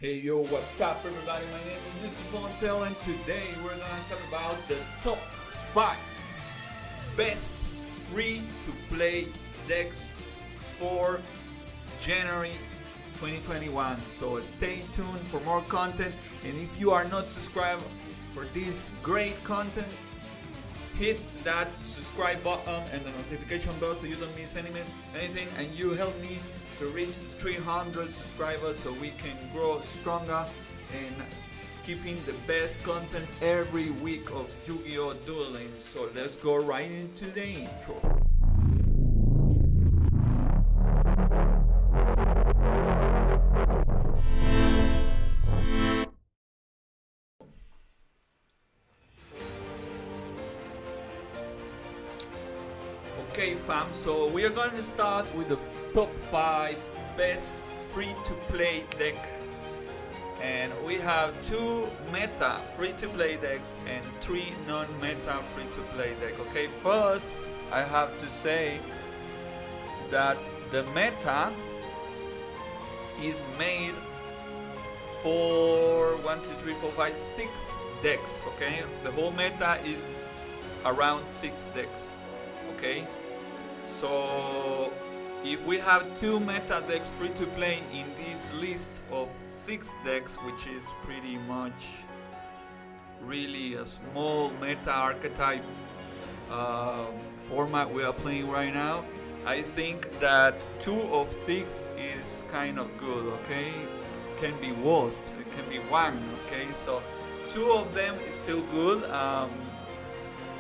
Hey yo, what's up everybody? My name is Mr. Phonetell and today we're gonna talk about the top 5 best free-to-play decks for January 2021. So stay tuned for more content, and if you are not subscribed for this great content, hit that subscribe button and the notification bell so you don't miss anything, and you help me to reach 300 subscribers so we can grow stronger and keeping the best content every week of Yu-Gi-Oh! Dueling. So let's go right into the intro. Okay fam, so we are going to start with the top 5 best free-to-play deck, and we have 2 meta free-to-play decks and 3 non-meta free-to-play deck. Okay, first I have to say that the meta is made for 1, 2, 3, 4, 5, 6 decks. Okay, the whole meta is around 6 decks. Okay, so if we have 2 meta decks free to play in this list of 6 decks, which is pretty much really a small meta archetype format we are playing right now, I think that 2 of 6 is kind of good. Okay, it can be worst, it can be 1. Okay, so 2 of them is still good.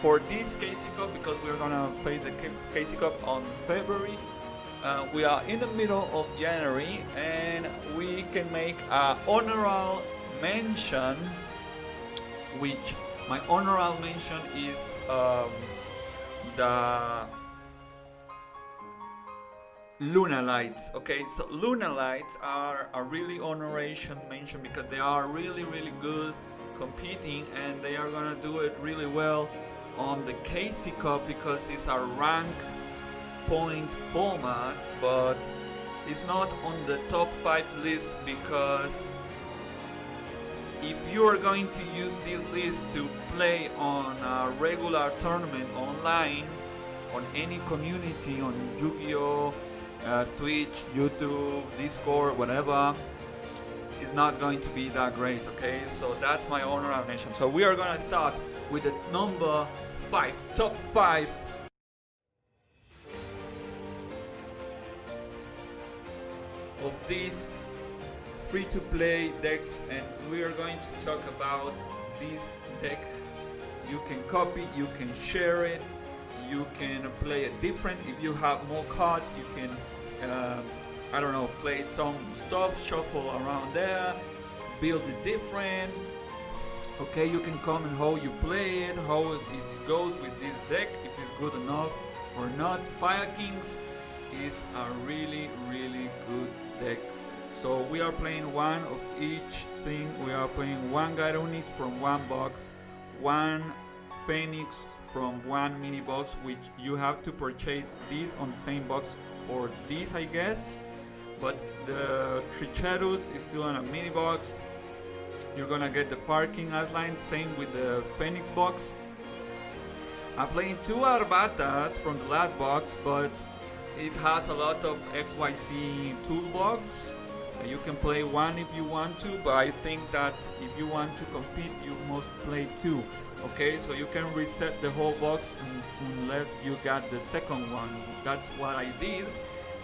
For this KC Cup, because we're gonna face the KC Cup on February, we are in the middle of January, and we can make a honorable mention, which my honorable mention is the Luna Lights. Okay, so Luna Lights are a really honoration mention because they are really good competing, and they are gonna do it really well on the KC Cup because it's a rank point format, but it's not on the top 5 list, because if you are going to use this list to play on a regular tournament online, on any community, on Yu-Gi-Oh, Twitch, YouTube, Discord, whatever, it's not going to be that great. Okay, so that's my honorable mention. So we are gonna start with the number 5, top 5 of these free-to-play decks, and we are going to talk about this deck. You can copy, you can share it, you can play it different. If you have more cards, you can I don't know, play some stuff, shuffle around there, build it different. Okay, you can comment how you play it, how it goes with this deck, if it's good enough or not. Fire Kings is a really good deck. So we are playing one of each thing. We are playing 1 Garunix from 1 box, 1 Phoenix from 1 mini box, which you have to purchase these on the same box for this, I guess. But the Triceratops is still in a mini box. You're gonna get the Fire King as line, same with the Phoenix box. I'm playing 2 Arbatas from the last box, but it has a lot of XYZ toolbox. You can play 1 if you want to, but I think that if you want to compete, you must play 2. Okay, so you can reset the whole box unless you got the second one. That's what I did,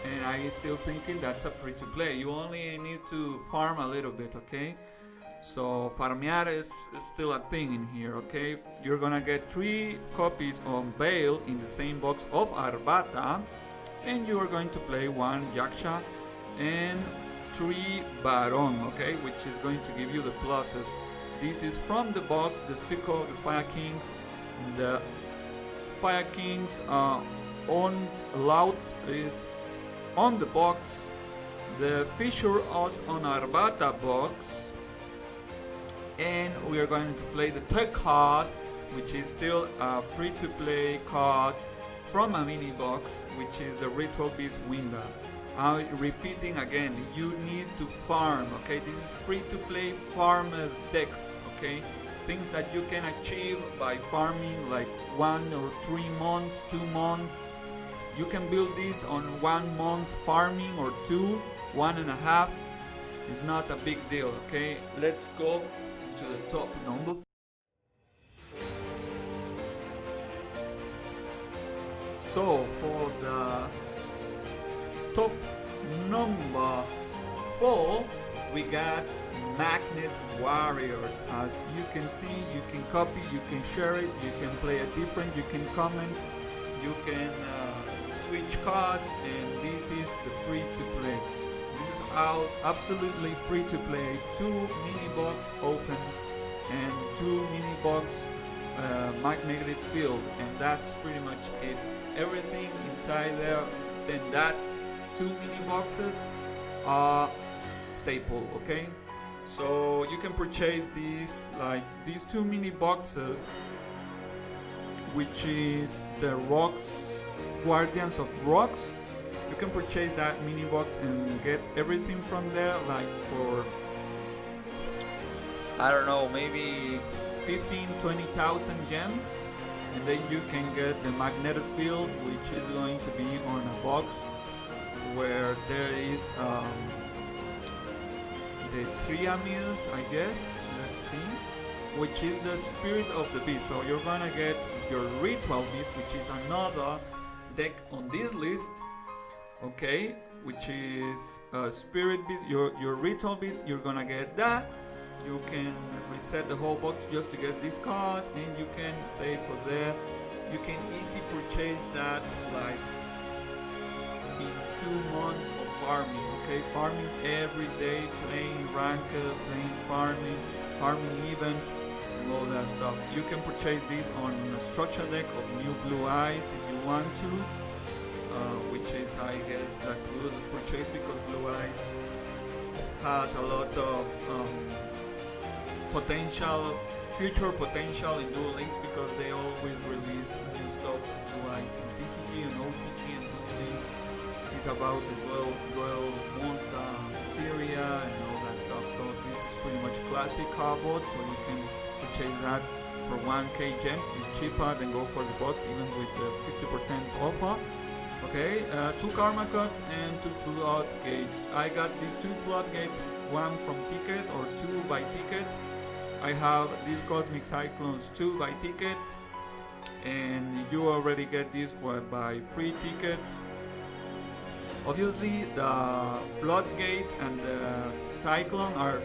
and I still thinking that's a free to play. You only need to farm a little bit. Okay, so farmear is still a thing in here. Okay, you're gonna get 3 copies of Veil in the same box of Arbata, and you are going to play 1 Yaksha and 3 Baron. Okay, which is going to give you the pluses. This is from the box, the Sicko, the Fire Kings. The Fire Kings Onslaught is on the box. The Fissure is on Arbata box. And we are going to play the third card, which is still a free-to-play card from a mini box, which is the Ritual Beast Winda. I'm repeating again, you need to farm, okay? This is free to play farm decks, okay? Things that you can achieve by farming, like 1 or 3 months, 2 months. You can build this on 1 month farming, or 2, 1.5. It's not a big deal, okay? Let's go to the top number. So for the top number 4, we got Magnet Warriors. As you can see, you can copy, you can share it, you can play a different, you can comment, you can switch cards, and this is the free to play. This is absolutely free to play. 2 mini box open and 2 mini box magnetic field, and that's pretty much it. Everything inside there, then that 2 mini boxes are staple, okay? So you can purchase these, like these 2 mini boxes, which is the Rocks, Guardians of Rocks. You can purchase that mini box and get everything from there, like for, I don't know, maybe 15-20,000 gems, and then you can get the magnetic field, which is going to be on a box where there is the Triamils, I guess, let's see, which is the Spirit of the Beast. So you're gonna get your Ritual Beast, which is another deck on this list, okay, which is Spirit Beast. Your Ritual Beast, you're gonna get that. You can reset the whole box just to get this card, and you can stay for there. You can easily purchase that like in 2 months of farming, okay? Farming every day, playing ranked, playing farming events, and all that stuff. You can purchase this on a structure deck of New Blue Eyes if you want to, which is, I guess, a good purchase because Blue Eyes has a lot of future potential in Duel Links, because they always release new stuff on Blue Eyes, and TCG and OCG and Duel Links is about the Duel Monster, Syria, and all that stuff. So this is pretty much classic cardboard, so you can purchase that for 1k gems. It's cheaper than go for the box, even with the 50% offer. Okay, 2 Karma Cuts and 2 Floodgates. I got these 2 Floodgates, 1 from ticket or 2 by tickets. I have these Cosmic Cyclones 2 by tickets, and you already get these by free tickets. Obviously the Floodgate and the Cyclone are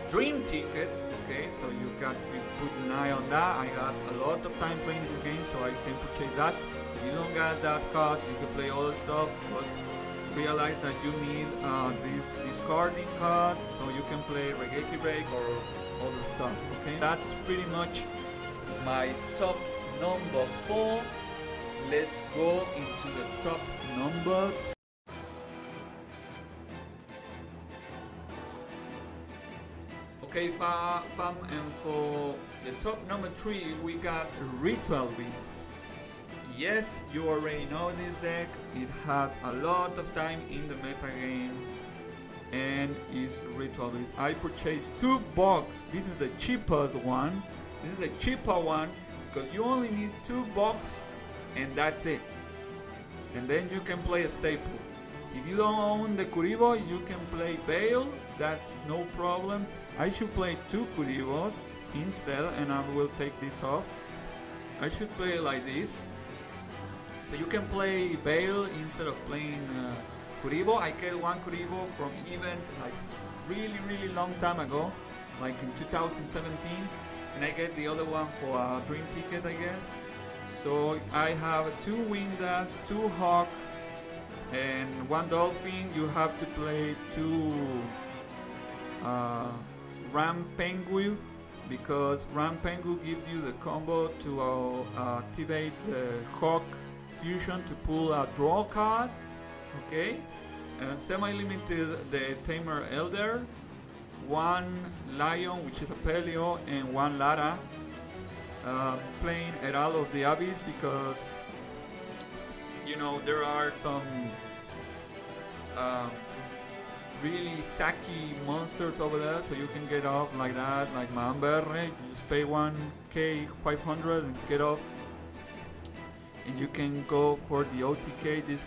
dream tickets, okay, so you got to put an eye on that. I got a lot of time playing this game, so I can purchase that. If you don't got that cards, you can play all the stuff, but realize that you need these discarding cards, so you can play Regeki Break or all the stuff, okay? That's pretty much my top number 4. Let's go into the top number 2. Okay, fam, and for the top number 3, we got Ritual Beast. Yes, you already know this deck. It has a lot of time in the meta game, and is Ritual Beast. I purchased 2 boxes. This is the cheapest one. This is the cheaper one because you only need 2 boxes, and that's it. And then you can play a staple. If you don't own the Kuribo, you can play Bale. That's no problem. I should play 2 Kuribos instead, and I will take this off. I should play like this. So you can play Bale instead of playing Kuribo. I get 1 Kuribo from event like really long time ago, like in 2017, and I get the other one for a dream ticket, I guess. So I have 2 Windas, 2 Hawk, and 1 Dolphin. You have to play 2 Ram Pengu, because Ram Pengu gives you the combo to activate the Hawk fusion to pull a draw card, okay? Semi-limited the Tamer Elder, 1 Lion, which is a Pelio, and 1 Lara. Playing Herald of the Abyss because, you know, there are some really sacky monsters over there, so you can get off like that, like Mamberre. You just pay 1k 500 and get off, and you can go for the OTK. This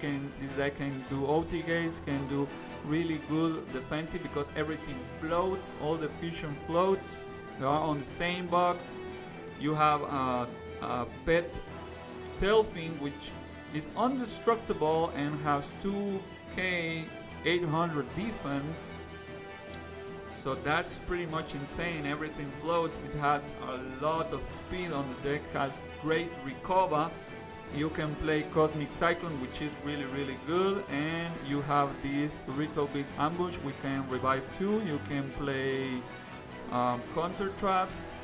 deck can do OTKs, can do really good defensive because everything floats, all the fusion floats. They are on the same box. You have a pet Tailfin, which is indestructible and has 2k 800 defense, so that's pretty much insane. Everything floats. It has a lot of speed on the deck, has great recover. You can play Cosmic Cyclone, which is really good, and you have this Ritual Beast Ambush. We can revive 2. You can play Counter Traps.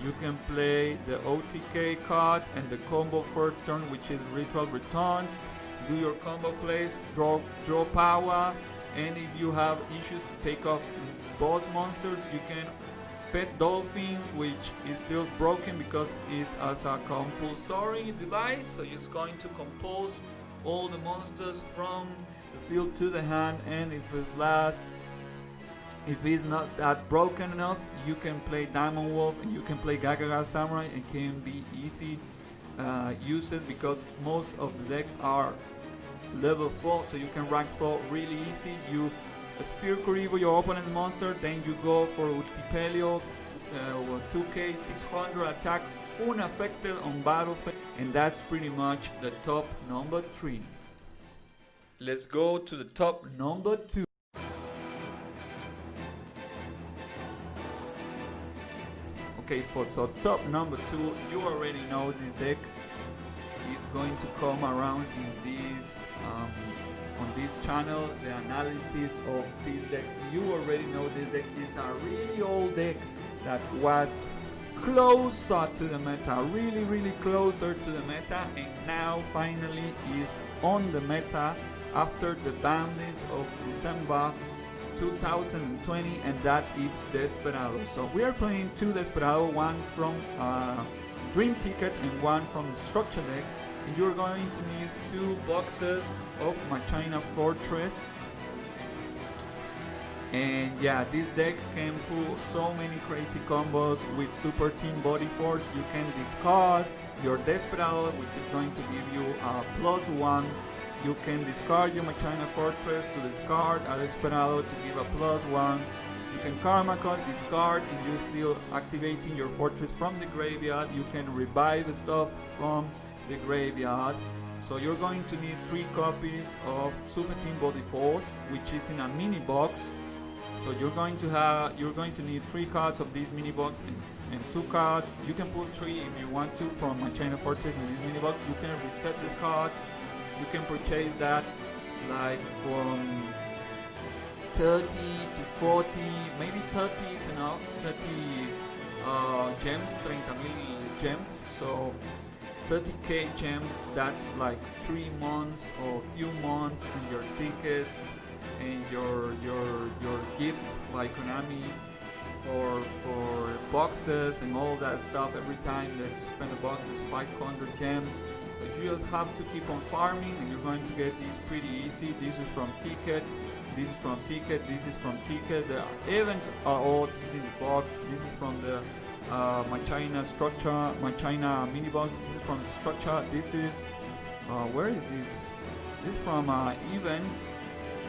You can play the OTK card and the combo first turn, which is Ritual Return. Do your combo plays, draw power, and if you have issues to take off boss monsters, you can pet Dolphin, which is still broken because it has a compulsory device, so it's going to compose all the monsters from the field to the hand, and if it's not that broken enough, you can play Diamond Wolf and you can play Gagaga Samurai. It can be easy used because most of the deck are level 4, so you can rank 4 really easy. You Sphere Kuribo your opponent monster, then you go for Ultipelio, 2k 600 attack, unaffected on battlefield, and that's pretty much the top number 3. Let's go to the top number 2. Okay, so top number 2, you already know this deck is going to come around in this on this channel. The analysis of this deck, you already know this deck is a really old deck that was closer to the meta, really closer to the meta, and now finally is on the meta after the ban list of December 2020, and that is Desperado. So we are playing 2 Desperado, one from Dream Ticket and one from the structure deck, and you're going to need 2 boxes of Machina Fortress. And yeah, this deck can pull so many crazy combos with Super Team Body Force. You can discard your Desperado, which is going to give you a +1. You can discard your Machina Fortress to discard a Desperado to give a +1. You can Karma Cut, discard, and you're still activating your fortress from the graveyard. You can revive stuff from the graveyard. So you're going to need 3 copies of Super Team Body Force, which is in a mini box. So you're going to need 3 cards of this mini box and 2 cards. You can put 3 if you want to from Machina Fortress in this mini box. You can reset this card. You can purchase that like from 30 to 40, maybe 30 is enough. 30 gems, 30,000 gems. So 30k gems, that's like 3 months or few months, and your tickets and your gifts by Konami for boxes and all that stuff. Every time that you spend a box is 500 gems. But you just have to keep on farming, and you're going to get these pretty easy. This is from Ticket, this is from Ticket, this is from Ticket. The events are all, this is in the box. This is from the Machina structure, Machina mini box. This is from the structure. This is where is this? This is from event.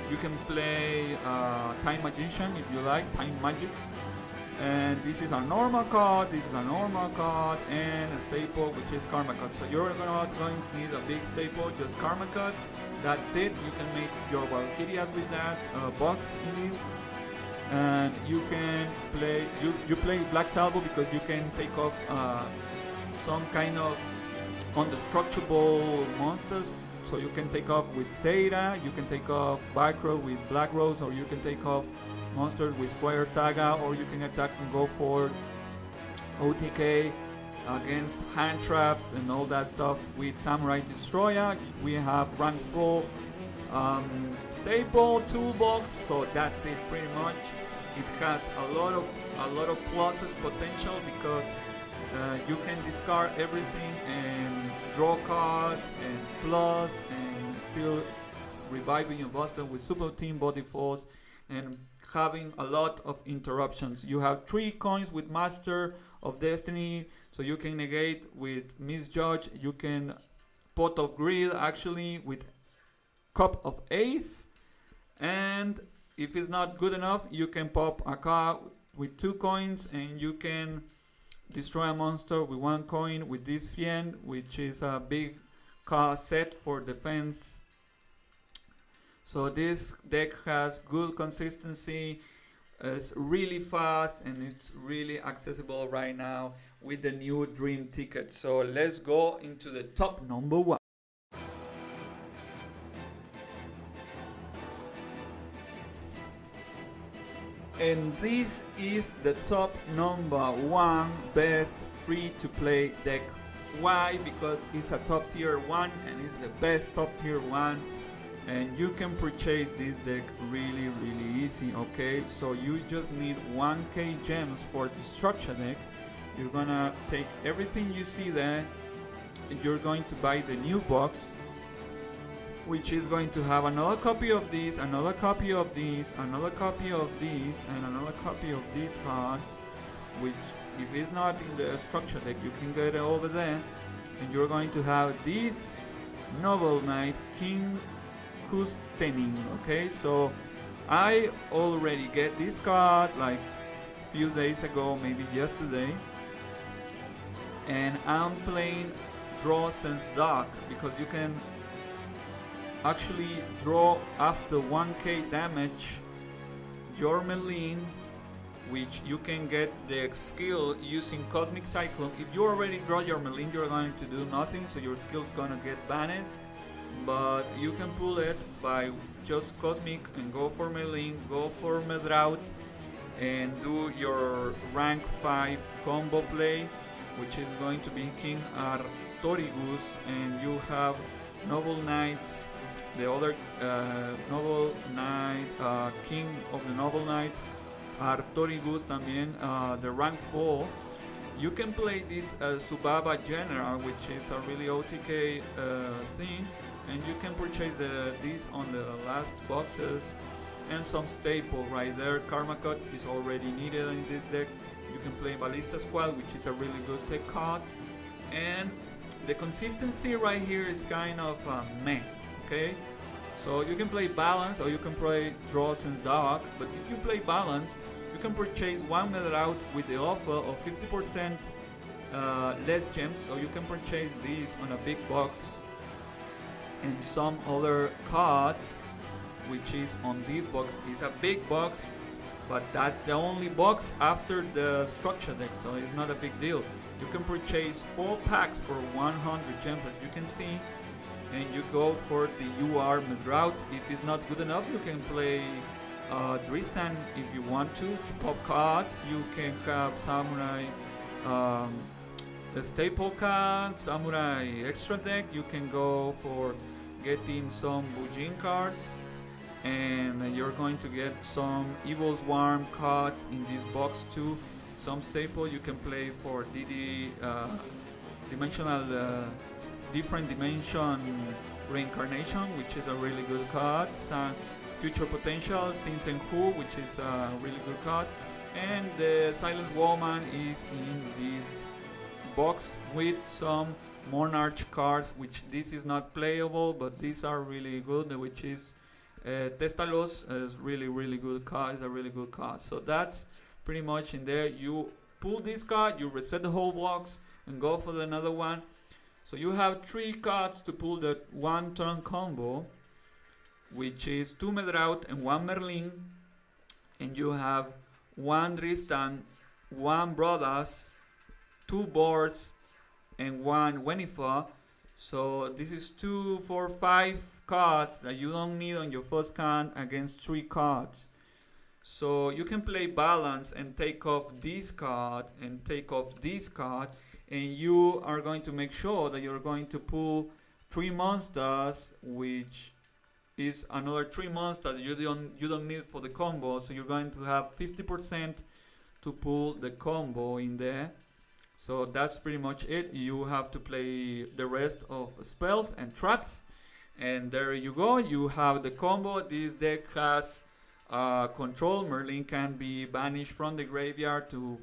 You can play Time Magician if you like, Time Magic. And this is a normal card, this is a normal card, and a staple, which is Karma Cut. So you're not going to need a big staple, just Karma Cut. That's it. You can make your Valkyrias with that box in it. And you can play, you play Black Salvo because you can take off some kind of indestructible monsters. So you can take off with Seira, you can take off Bacro with Black Rose, or you can take off monsters with Squire Saga, or you can attack and go for OTK against hand traps and all that stuff with Samurai Destroyer. We have rank 4 staple toolbox, so that's it pretty much. It has a lot of pluses potential because you can discard everything and draw cards and plus and still reviving your buster with super team body force and having a lot of interruptions. You have 3 coins with Master of Destiny, so you can negate with Misjudge. You can Pot of Greed actually with Cup of Ace, and if it's not good enough, you can pop a card with 2 coins and you can destroy a monster with 1 coin with this Fiend, which is a big card set for defense. So this deck has good consistency, it's really fast, and it's really accessible right now with the new Dream Ticket. So let's go into the top number 1. And this is the top number 1 best free-to-play deck. Why? Because it's a top tier 1 and it's the best top tier 1, and you can purchase this deck really easy. Okay, so you just need 1k gems for the structure deck. You're gonna take everything you see there, and you're going to buy the new box, which is going to have another copy of this, another copy of this, another copy of this, and another copy of these cards, which if it's not in the structure deck, you can get it over there. And you're going to have this Noble Knight King Kustening. Okay, so I already get this card like a few days ago, maybe yesterday, and I'm playing Draw Sense Dark because you can actually draw after 1k damage your Merlin, which you can get the skill using Cosmic Cyclone. If you already draw your Merlin, you're going to do nothing, so your skill is gonna get banned, but you can pull it by just Cosmic and go for Merlin, go for Medraut, and do your rank 5 combo play, which is going to be King Artorigus, and you have Noble Knights, the other Noble Knight, King of the Noble Knight, Artorigus también, the rank 4. You can play this Subaba General, which is a really OTK thing, and you can purchase this on the last boxes, and some staple right there. Karma Cut is already needed in this deck. You can play Ballista Squad, which is a really good tech card, and the consistency right here is kind of meh. Okay, so you can play Balance or you can play Draw Sense Dark, but if you play Balance, you can purchase 1 Medraut with the offer of 50% less gems, so you can purchase this on a big box, and some other cards, which is on this box. Is a big box, but that's the only box after the structure deck, so it's not a big deal. You can purchase 4 packs for 100 gems, as you can see, and you go for the UR Medraut. If it's not good enough, you can play Dristan if you want to pop cards. You can have Samurai, the staple card, Samurai extra deck. You can go for getting some Bujin cards, and you're going to get some Evil Swarm cards in this box too. Some staple you can play for DD dimensional different dimension reincarnation, which is a really good card. Future Potential, Sin Sen Hu, which is a really good card, and the Silence Woman is in this box with some Monarch cards, which this is not playable, but these are really good, which is Testalos is really good card, is a really good card. So that's pretty much in there. You pull this card, you reset the whole box and go for another one. So you have 3 cards to pull the 1 turn combo, which is 2 Medraut and 1 Merlin, and you have 1 Dristan, 1 Brodas, 2 Boars, and 1 Wenifa. So this is 2, 4, 5 cards that you don't need on your first hand against 3 cards. So you can play Balance and take off this card and take off this card, and you are going to make sure that you're going to pull 3 monsters, which is another 3 monsters you don't need for the combo. So you're going to have 50% to pull the combo in there. So that's pretty much it. You have to play the rest of spells and traps, And there you go, you have the combo. This deck has control. Merlin can be banished from the graveyard to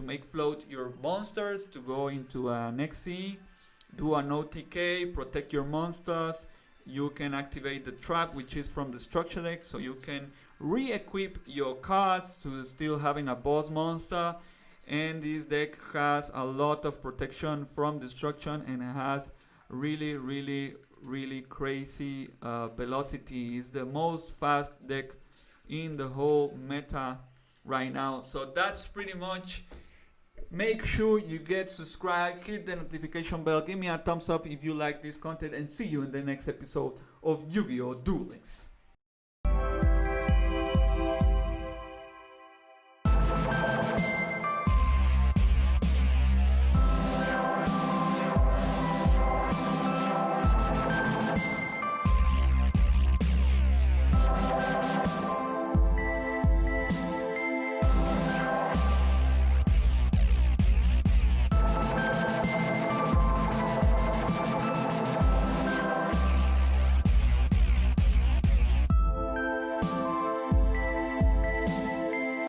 make float your monsters, to go into an XC, do an OTK, protect your monsters. You can activate the trap, which is from the structure deck, so you can re-equip your cards to still having a boss monster. And this deck has a lot of protection from destruction and has really crazy velocity. It's the most fast deck in the whole meta right now. So that's pretty much. Make sure you get subscribed, hit the notification bell, give me a thumbs up if you like this content, and see you in the next episode of Yu-Gi-Oh! Duel Links.